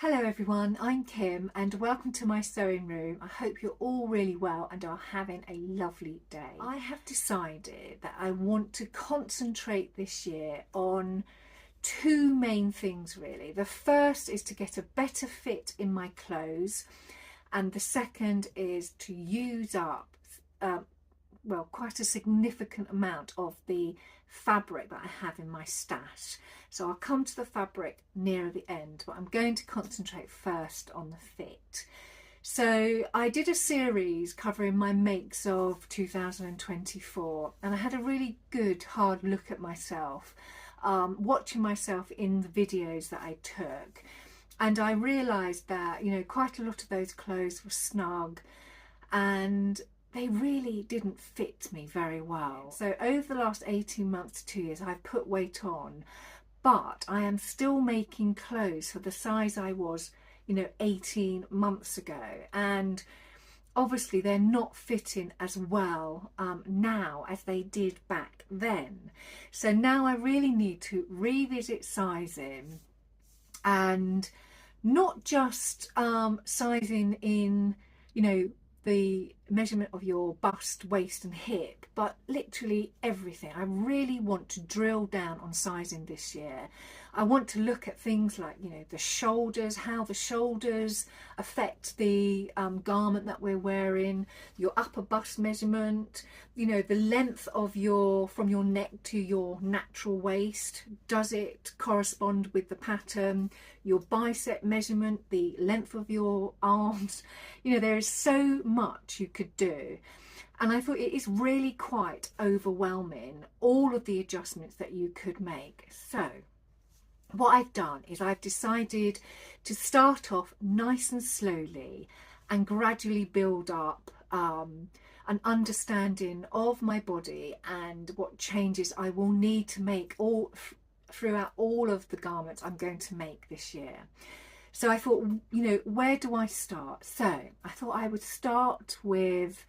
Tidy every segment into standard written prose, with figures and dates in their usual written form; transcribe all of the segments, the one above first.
Hello everyone, I'm Kim and welcome to my sewing room. I hope you're all really well and are having a lovely day. I have decided that I want to concentrate this year on two main things really. The first is to get a better fit in my clothes, and the second is to use up quite a significant amount of the fabric that I have in my stash. So I'll come to the fabric nearer the end, but I'm going to concentrate first on the fit. So I did a series covering my makes of 2024, and I had a really good hard look at myself, watching myself in the videos that I took, and I realised that quite a lot of those clothes were snug and they really didn't fit me very well. So over the last 18 months to 2 years, I've put weight on, but I am still making clothes for the size I was, 18 months ago. And obviously they're not fitting as well now as they did back then. So now I really need to revisit sizing, and not just sizing in, the measurement of your bust, waist and hip, but literally everything. I really want to drill down on sizing this year. I want to look at things like, the shoulders, how the shoulders affect the garment that we're wearing, your upper bust measurement, the length of from your neck to your natural waist. Does it correspond with the pattern? Your bicep measurement, the length of your arms. There is so much you could do. And I thought it is really quite overwhelming, all of the adjustments that you could make. So what I've done is I've decided to start off nice and slowly and gradually build up an understanding of my body and what changes I will need to make throughout all of the garments I'm going to make this year. So I thought, where do I start? So I thought I would start with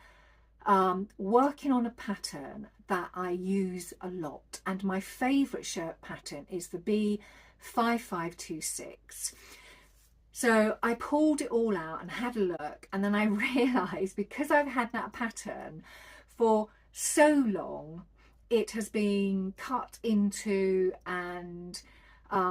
working on a pattern that I use a lot, and my favourite shirt pattern is the B6747. So I pulled it all out and had a look, and then I realised, because I've had that pattern for so long, it has been cut into, and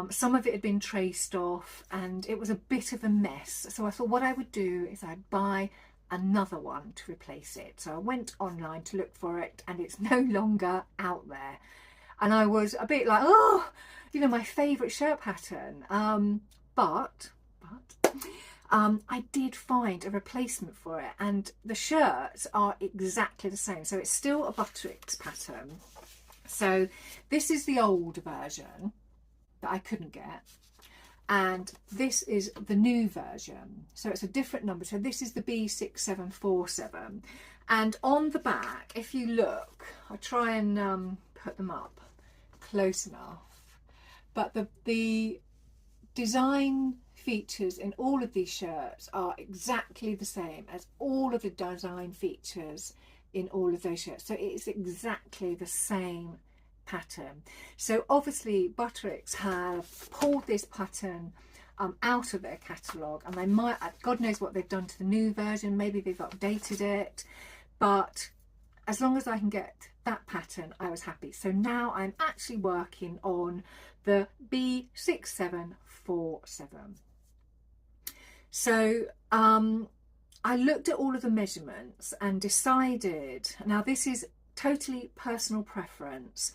some of it had been traced off, and it was a bit of a mess. So I thought what I would do is I'd buy another one to replace it. So I went online to look for it, and it's no longer out there. And I was a bit like, oh, my favourite shirt pattern. But I did find a replacement for it, and the shirts are exactly the same. So it's still a Butterfittingclothes pattern. So this is the old version that I couldn't get, and this is the new version. So it's a different number. So this is the B6747, and on the back, if you look, I try and put them up close enough, but the design features in all of these shirts are exactly the same as all of the design features in all of those shirts. So it's exactly the same pattern. So obviously Butterfittingclothes have pulled this pattern out of their catalogue, and they might, God knows what they've done to the new version, maybe they've updated it, but as long as I can get that pattern, I was happy. So now I'm actually working on the B6747. So I looked at all of the measurements and decided, now this is totally personal preference,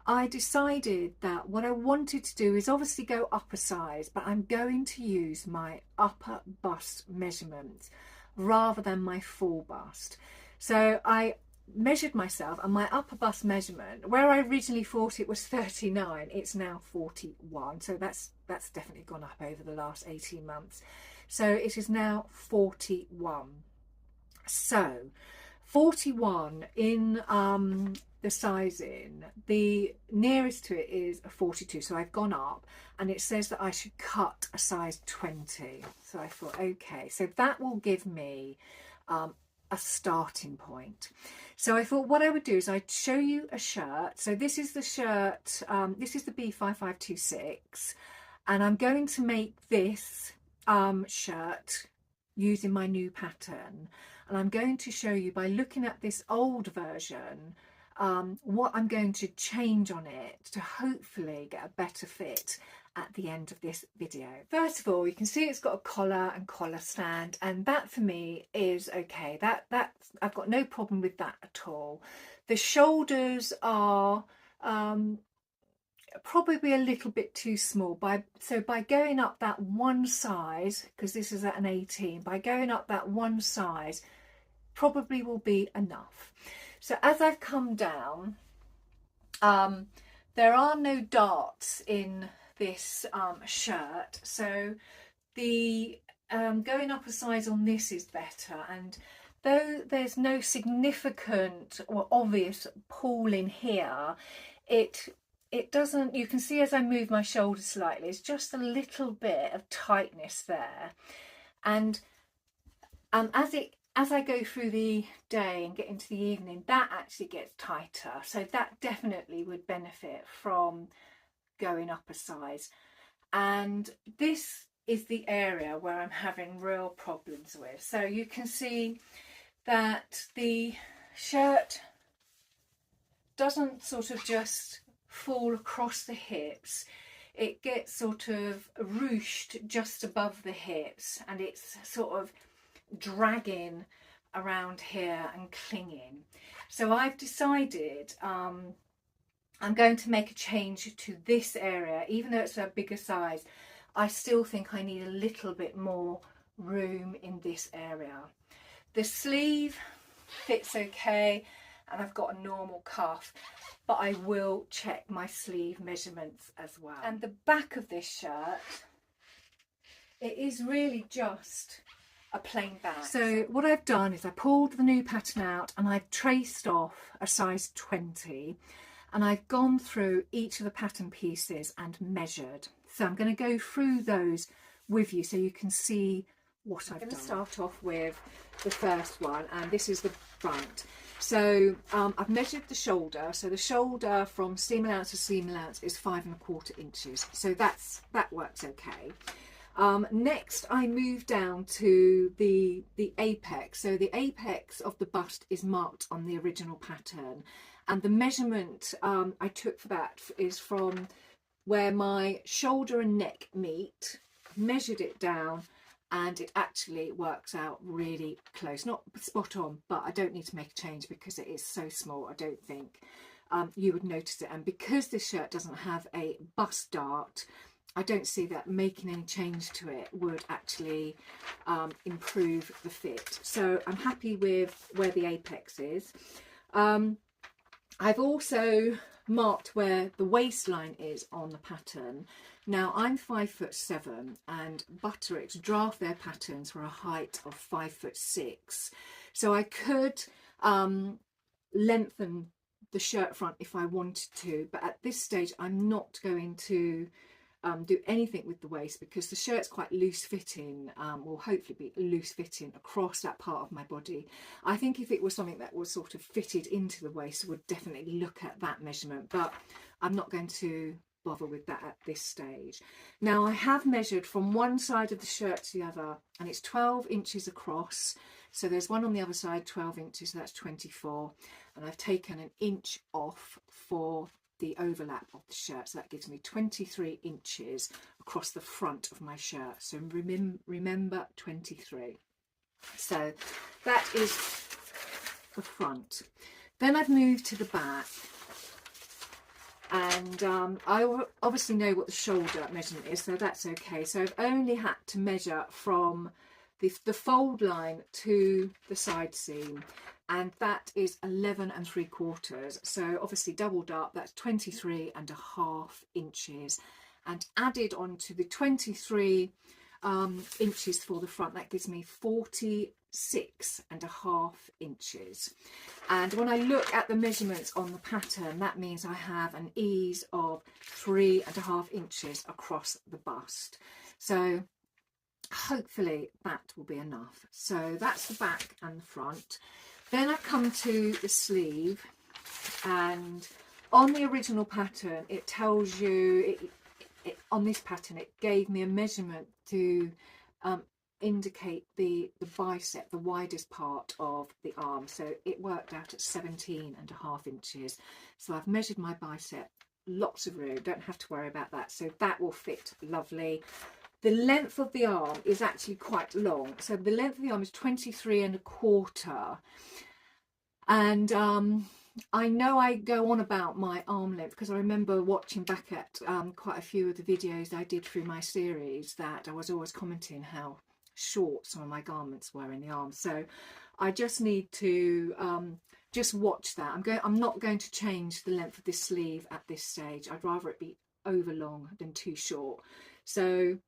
I decided that what I wanted to do is obviously go up a size, but I'm going to use my upper bust measurement rather than my full bust. So I measured myself, and my upper bust measurement, where I originally thought it was 39, it's now 41. So that's definitely gone up over the last 18 months. So it is now 41. So 41 in the sizing, the nearest to it is a 42. So I've gone up, and it says that I should cut a size 20. So I thought, okay, so that will give me a starting point. So I thought what I would do is I'd show you a shirt. So this is the shirt, this is the B5526, and I'm going to make this shirt using my new pattern, and I'm going to show you by looking at this old version what I'm going to change on it to hopefully get a better fit at the end of this video. First of all, you can see it's got a collar and collar stand, and that for me is okay. That I've got no problem with that at all. The shoulders are probably a little bit too small, so by going up that one size, because this is at an 18, by going up that one size probably will be enough. So as I've come down, there are no darts in this shirt, so the going up a size on this is better. And though there's no significant or obvious pull in here, it doesn't, you can see as I move my shoulder slightly, it's just a little bit of tightness there. And as I go through the day and get into the evening, that actually gets tighter. So that definitely would benefit from going up a size. And this is the area where I'm having real problems with. So you can see that the shirt doesn't sort of just fall across the hips. It gets sort of ruched just above the hips, and it's sort of dragging around here and clinging. So I've decided I'm going to make a change to this area. Even though it's a bigger size, I still think I need a little bit more room in this area. The sleeve fits okay, and I've got a normal cuff, but I will check my sleeve measurements as well. And the back of this shirt, it is really just a plain back. So what I've done is I pulled the new pattern out and I've traced off a size 20, and I've gone through each of the pattern pieces and measured. So I'm going to go through those with you so you can see what I've done. I'm going to start off with the first one, and this is the front. So I've measured the shoulder. So the shoulder from seam allowance to seam allowance is 5 1/4 inches. So that works okay. Next, I move down to the apex. So the apex of the bust is marked on the original pattern, and the measurement I took for that is from where my shoulder and neck meet, measured it down, and it actually works out really close. Not spot on, but I don't need to make a change because it is so small. I don't think you would notice it. And because this shirt doesn't have a bust dart, I don't see that making any change to it would actually improve the fit. So I'm happy with where the apex is. I've also marked where the waistline is on the pattern. Now I'm 5'7", and Butterick's draft their patterns for a height of 5'6", so I could lengthen the shirt front if I wanted to, but at this stage I'm not going to do anything with the waist because the shirt's quite loose fitting, will hopefully be loose fitting across that part of my body. I think if it was something that was sort of fitted into the waist, I would definitely look at that measurement, but I'm not going to bother with that at this stage. Now I have measured from one side of the shirt to the other, and it's 12 inches across. So there's one on the other side, 12 inches, so that's 24, and I've taken an inch off for the overlap of the shirt, so that gives me 23 inches across the front of my shirt. So remember 23. So that is the front. Then I've moved to the back, and I obviously know what the shoulder measurement is, so that's okay. So I've only had to measure from the fold line to the side seam, and that is 11 3/4. So obviously doubled up, that's 23.5 inches, and added on to the 23 inches for the front, that gives me 46.5 inches. And when I look at the measurements on the pattern, that means I have an ease of 3.5 inches across the bust. So hopefully that will be enough. So that's the back and the front. Then I come to the sleeve, and on the original pattern it tells you, on this pattern it gave me a measurement to indicate the bicep, the widest part of the arm. So it worked out at 17.5 inches. So I've measured my bicep, lots of room, don't have to worry about that. So that will fit lovely. The length of the arm is actually quite long. So the length of the arm is 23.25. And I know I go on about my arm length because I remember watching back at quite a few of the videos I did through my series that I was always commenting how short some of my garments were in the arm. So I just need to just watch that. I'm not going to change the length of this sleeve at this stage. I'd rather it be over long than too short. So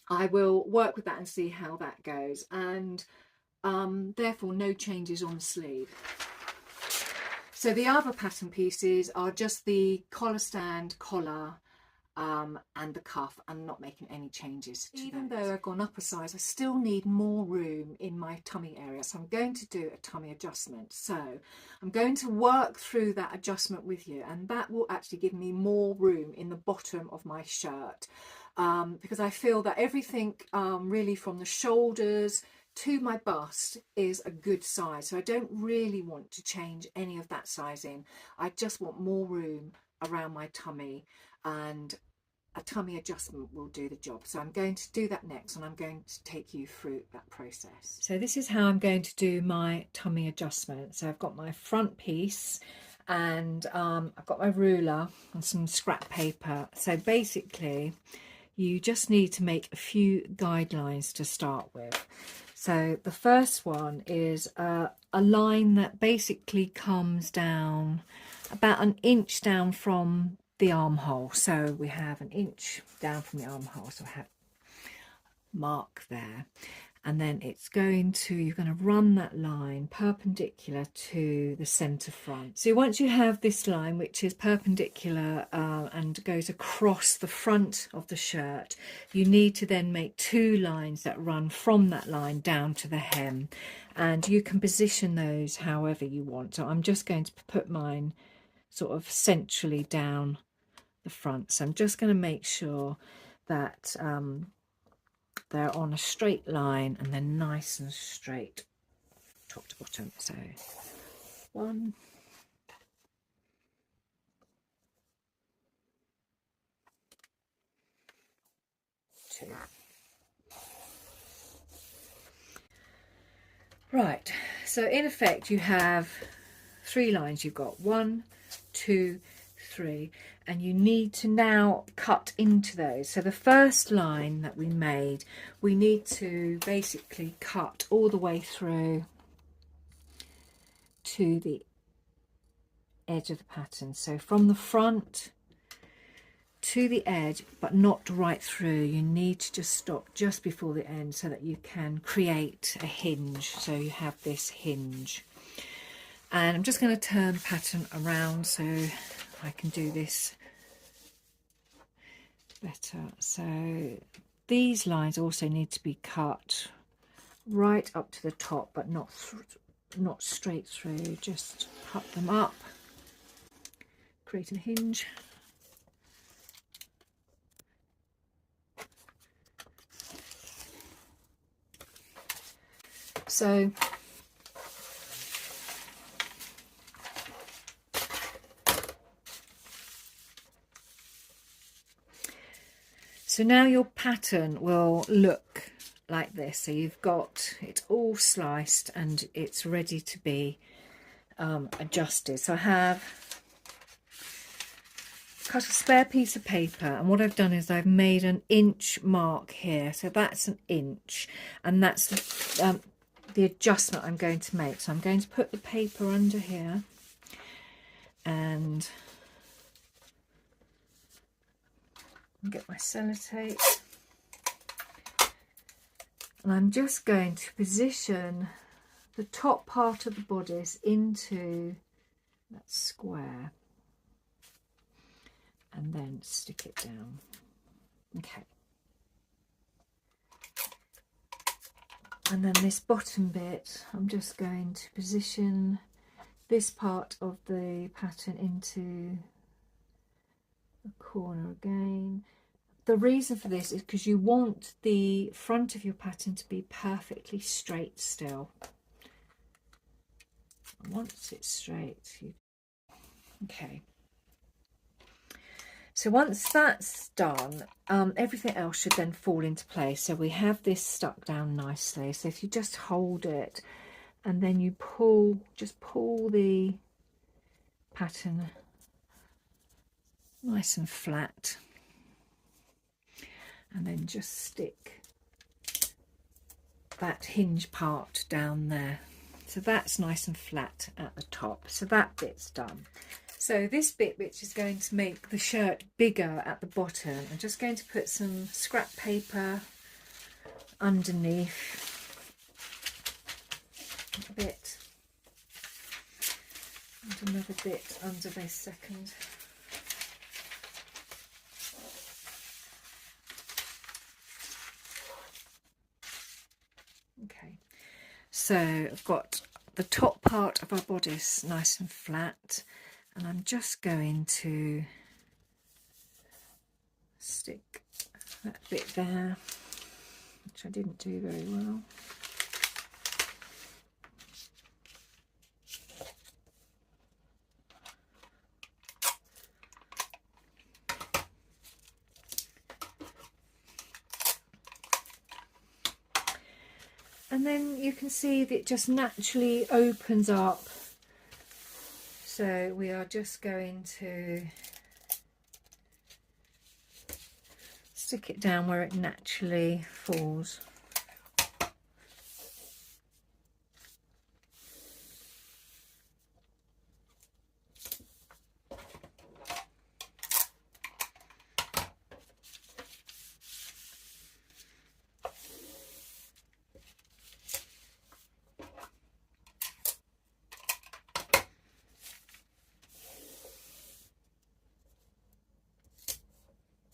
I will work with that and see how that goes, and therefore no changes on the sleeve. So the other pattern pieces are just the collar stand, collar, and the cuff. I'm not making any changes to even those. Though I've gone up a size, I still need more room in my tummy area, so I'm going to do a tummy adjustment. So I'm going to work through that adjustment with you, and that will actually give me more room in the bottom of my shirt, because I feel that everything really from the shoulders to my bust is a good size. So I don't really want to change any of that sizing. I just want more room around my tummy, and a tummy adjustment will do the job. So I'm going to do that next, and I'm going to take you through that process. So this is how I'm going to do my tummy adjustment. So I've got my front piece, and I've got my ruler and some scrap paper. So basically you just need to make a few guidelines to start with. So the first one is a line that basically comes down about an inch down from the armhole. So we have an inch down from the armhole, so I have mark there, and then it's going to, you're going to run that line perpendicular to the center front. So once you have this line which is perpendicular and goes across the front of the shirt, you need to then make two lines that run from that line down to the hem, and you can position those however you want. So I'm just going to put mine sort of centrally down the front. So I'm just going to make sure that they're on a straight line and they're nice and straight top to bottom. So 1, 2. Right, so in effect you have 3 lines. You've got 1, 2, 3, and you need to now cut into those. So the first line that we made, we need to basically cut all the way through to the edge of the pattern. So from the front to the edge, but not right through. You need to just stop just before the end so that you can create a hinge. So you have this hinge. And I'm just going to turn the pattern around so I can do this better. So these lines also need to be cut right up to the top, but not straight through. Just cut them up, create a hinge. So now your pattern will look like this. So you've got it all sliced and it's ready to be adjusted. So I have cut a spare piece of paper, and what I've done is I've made an inch mark here. So that's an inch, and that's the adjustment I'm going to make. So I'm going to put the paper under here and get my sellotape, and I'm just going to position the top part of the bodice into that square and then stick it down. Okay. And then this bottom bit, I'm just going to position this part of the pattern into the corner again. the reason for this is because you want the front of your pattern to be perfectly straight still. Once it's straight, okay. So once that's done, everything else should then fall into place. So we have this stuck down nicely. So if you just hold it and then you pull, just pull the pattern nice and flat, and then just stick that hinge part down there. So that's nice and flat at the top. So that bit's done. So this bit, which is going to make the shirt bigger at the bottom, I'm just going to put some scrap paper underneath a bit, and another bit under this second. Okay, so I've got the top part of our bodice nice and flat, and I'm just going to stick that bit there, which I didn't do very well. And then you can see that it just naturally opens up. So we are just going to stick it down where it naturally falls.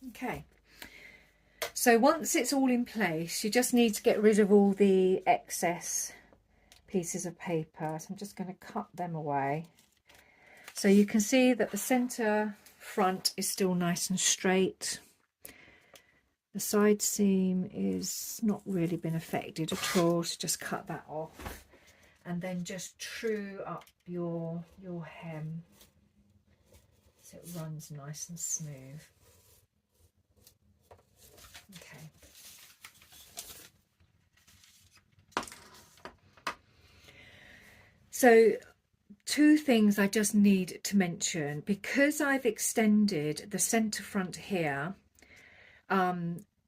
Okay, so once it's all in place, you just need to get rid of all the excess pieces of paper. So I'm just going to cut them away. So you can see that the centre front is still nice and straight. The side seam is not really been affected at all, so just cut that off. And then just true up your hem so it runs nice and smooth. Okay. So two things I just need to mention. Because I've extended the centre front here,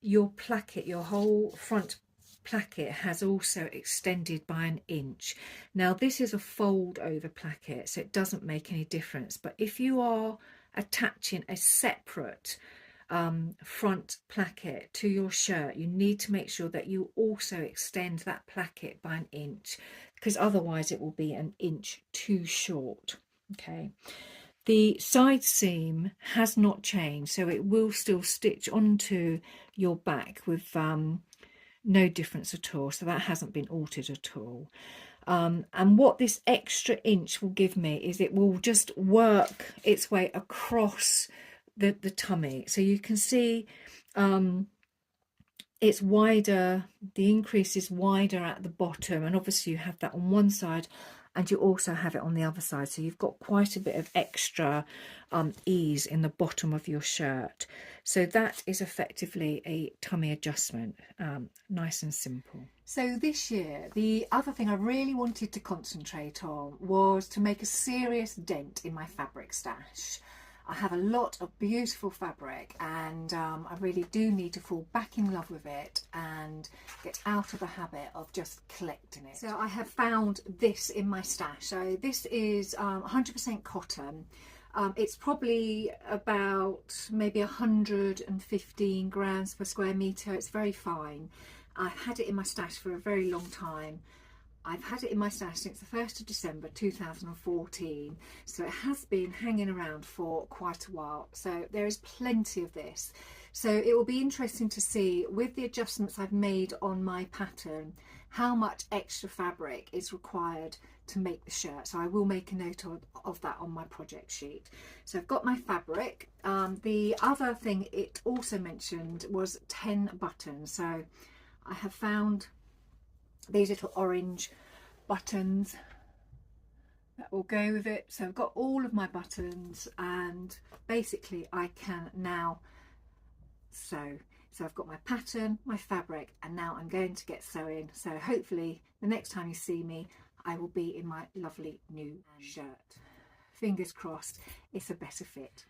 your placket, your whole front placket has also extended by 1 inch. Now this is a fold over placket, so it doesn't make any difference, but if you are attaching a separate front placket to your shirt, you need to make sure that you also extend that placket by 1 inch, because otherwise it will be 1 inch too short. Okay, the side seam has not changed, so it will still stitch onto your back with no difference at all, so that hasn't been altered at all. And what this extra inch will give me is it will just work its way across the tummy. So you can see it's wider, the increase is wider at the bottom, and obviously you have that on one side and you also have it on the other side, so you've got quite a bit of extra ease in the bottom of your shirt. So that is effectively a tummy adjustment, nice and simple. So this year, the other thing I really wanted to concentrate on was to make a serious dent in my fabric stash. I have a lot of beautiful fabric, and I really do need to fall back in love with it and get out of the habit of just collecting it. So I have found this in my stash. So this is 100% cotton. It's probably about maybe 115 grams per square metre. It's very fine. I've had it in my stash for a very long time. I've had it in my stash since the 1st of December 2014, so it has been hanging around for quite a while, so there is plenty of this. So it will be interesting to see, with the adjustments I've made on my pattern, how much extra fabric is required to make the shirt. So I will make a note of that on my project sheet. So I've got my fabric. The other thing it also mentioned was 10 buttons. So I have found these little orange buttons that will go with it. So I've got all of my buttons, and basically I can now sew. So I've got my pattern, my fabric, and now I'm going to get sewing. So hopefully the next time you see me, I will be in my lovely new shirt. Fingers crossed it's a better fit.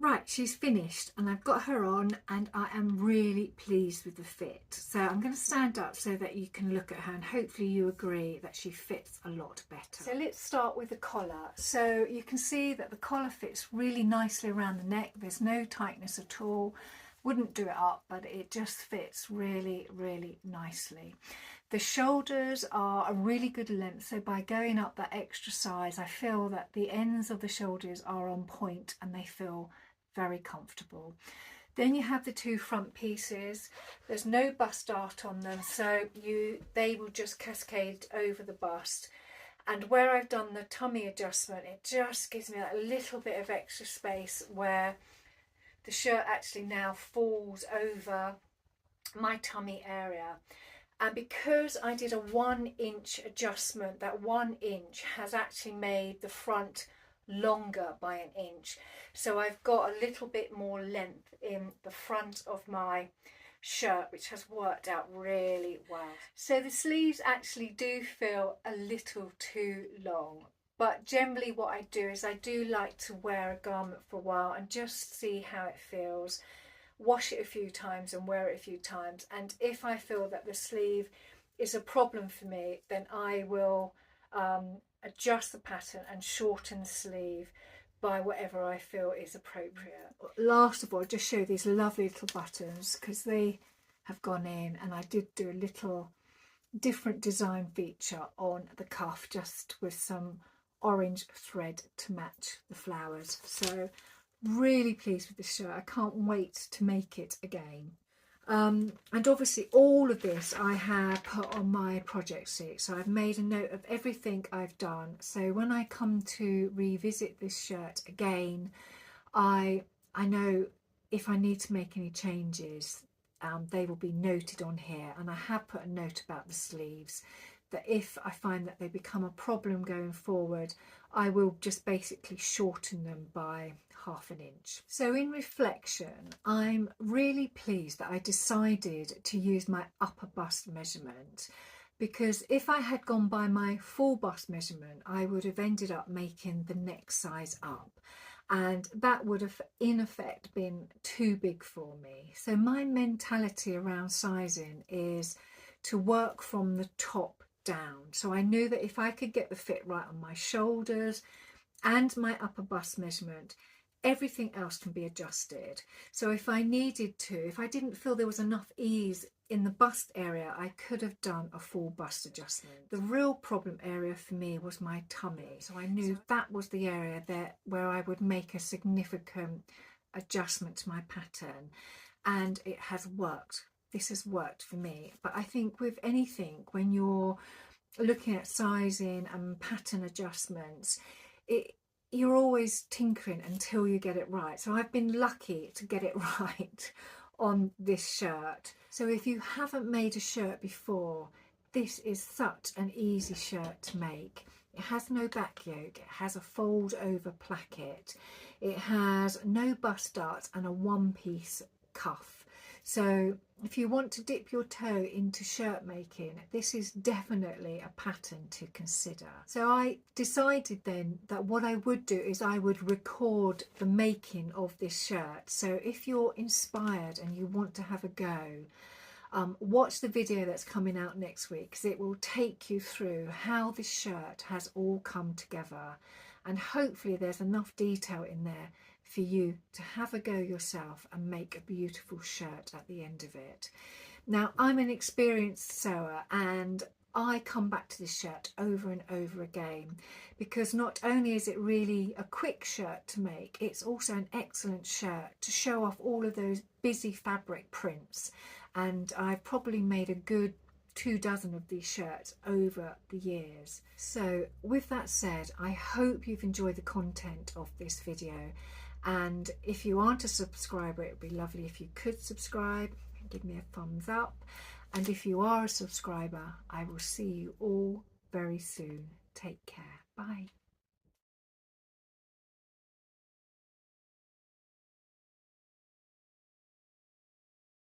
Right, she's finished and I've got her on, and I am really pleased with the fit. So I'm going to stand up so that you can look at her, and hopefully you agree that she fits a lot better. So let's start with the collar. So you can see that the collar fits really nicely around the neck. There's no tightness at all. Wouldn't do it up, but it just fits really, really nicely. The shoulders are a really good length, so by going up that extra size, I feel that the ends of the shoulders are on point and they feel very comfortable. Then you have the two front pieces. There's no bust dart on them, so they will just cascade over the bust. And where I've done the tummy adjustment, it just gives me that little bit of extra space where the shirt actually now falls over my tummy area. And because I did a 1 inch adjustment, that 1 inch has actually made the front longer by 1 inch. So I've got a little bit more length in the front of my shirt, which has worked out really well. So the sleeves actually do feel a little too long. But generally what I do is I do like to wear a garment for a while and just see how it feels, wash it a few times and wear it a few times. And if I feel that the sleeve is a problem for me, then I will adjust the pattern and shorten the sleeve by whatever I feel is appropriate. Last of all, I'll just show these lovely little buttons because they have gone in, and I did do a little different design feature on the cuff just with some orange thread to match the flowers. So really pleased with this shirt. I can't wait to make it again. And obviously all of this I have put on my project sheet, so I've made a note of everything I've done, so when I come to revisit this shirt again, I know if I need to make any changes, they will be noted on here. And I have put a note about the sleeves, that if I find that they become a problem going forward, I will just basically shorten them by ½ inch. So in reflection, I'm really pleased that I decided to use my upper bust measurement, because if I had gone by my full bust measurement, I would have ended up making the next size up, and that would have in effect been too big for me. So my mentality around sizing is to work from the top down. So I knew that if I could get the fit right on my shoulders and my upper bust measurement, everything else can be adjusted. So if I needed to, if I didn't feel there was enough ease in the bust area, I could have done a full bust adjustment. The real problem area for me was my tummy. So I knew that was the area where I would make a significant adjustment to my pattern, and it has worked. This has worked for me. But I think with anything, when you're looking at sizing and pattern adjustments, you're always tinkering until you get it right. So I've been lucky to get it right on this shirt. So if you haven't made a shirt before, this is such an easy shirt to make. It has no back yoke, it has a fold over placket, it has no bust darts and a one-piece cuff. So if you want to dip your toe into shirt making, this is definitely a pattern to consider. So I decided then that what I would do is I would record the making of this shirt. So if you're inspired and you want to have a go, watch the video that's coming out next week, because it will take you through how this shirt has all come together, and hopefully there's enough detail in there for you to have a go yourself and make a beautiful shirt at the end of it. Now, I'm an experienced sewer, and I come back to this shirt over and over again because not only is it really a quick shirt to make, it's also an excellent shirt to show off all of those busy fabric prints. And I've probably made a good 24 of these shirts over the years. So with that said, I hope you've enjoyed the content of this video, and if you aren't a subscriber, it would be lovely if you could subscribe and give me a thumbs up. And if you are a subscriber, I will see you all very soon. Take care. Bye.